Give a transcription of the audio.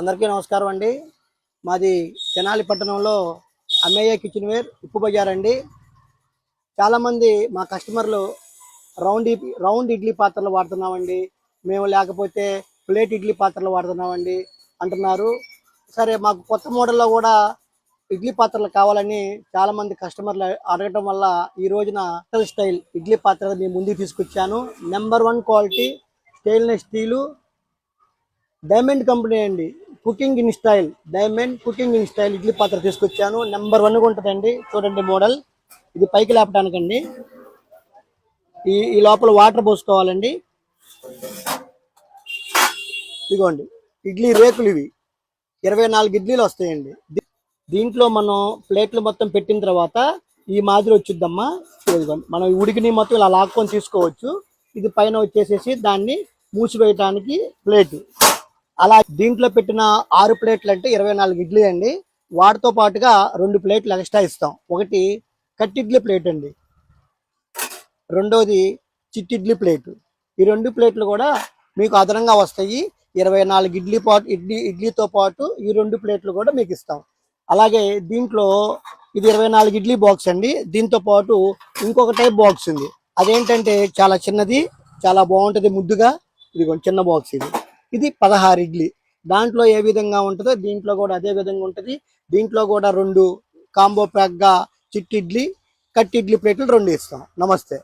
అందరికీ నమస్కారం అండి. మాది తెనాలి పట్టణంలో అమ్మయ్య కిచెన్ వేర్ ఉప్పు బజార్ అండి. చాలామంది మా కస్టమర్లు రౌండ్ ఇడ్లీ పాత్రలు వాడుతున్నామండి, మేము లేకపోతే ప్లేట్ ఇడ్లీ పాత్రలు వాడుతున్నామండి అంటున్నారు. సరే, మాకు కొత్త మోడల్లో కూడా ఇడ్లీ పాత్రలు కావాలని చాలామంది కస్టమర్లు అడగటం వల్ల ఈ రోజున హోటల్ స్టైల్ ఇడ్లీ పాత్ర మీ ముందుకు తీసుకొచ్చాను. Number 1 quality stainless steel diamond company అండి. Diamond cooking in style idli పాత్ర తీసుకొచ్చాను. నెంబర్ 1గా ఉంటుందండి. చూడండి మోడల్, ఇది పైకి లేపడానికండి. ఈ లోపల వాటర్ పోసుకోవాలండి. ఇదిగోండి ఇడ్లీ రేకులు, ఇవి 24 ఇడ్లీలు వస్తాయండి. దీంట్లో మనం ప్లేట్లు మొత్తం పెట్టిన తర్వాత ఈ మాదిరి వచ్చిద్దమ్మా. మనం ఉడికిని మొత్తం ఇలా లాక్కొని తీసుకోవచ్చు. ఇది పైన వచ్చేసేసి దాన్ని మూసివేయటానికి ప్లేటు. అలా దీంట్లో పెట్టిన 6 ప్లేట్లు అంటే 24 ఇడ్లీ అండి. వాటితో పాటుగా 2 ప్లేట్లు ఎక్స్ట్రా ఇస్తాం. ఒకటి కట్ ఇడ్లీ ప్లేట్ అండి, రెండోది చిట్టి ఇడ్లీ ప్లేటు. ఈ 2 ప్లేట్లు కూడా మీకు అదనంగా వస్తాయి. 24 ఇడ్లీతో పాటు ఈ 2 ప్లేట్లు కూడా మీకు ఇస్తాం. అలాగే దీంట్లో ఇది 24 ఇడ్లీ బాక్స్ అండి. దీంతో పాటు ఇంకొక టైప్ బాక్స్ ఉంది. అదేంటంటే చాలా చిన్నది, చాలా బాగుంటుంది ముద్దుగా. ఇది చిన్న బాక్స్. ఇది 16 ఇడ్లీ. దాంట్లో ఏ విధంగా ఉంటుందో దీంట్లో కూడా అదే విధంగా ఉంటుంది. దీంట్లో కూడా 2 కాంబో ప్యాక్గా చిట్టి ఇడ్లీ, కట్ ఇడ్లీ ప్లేట్లు 2 ఇస్తాం. నమస్తే.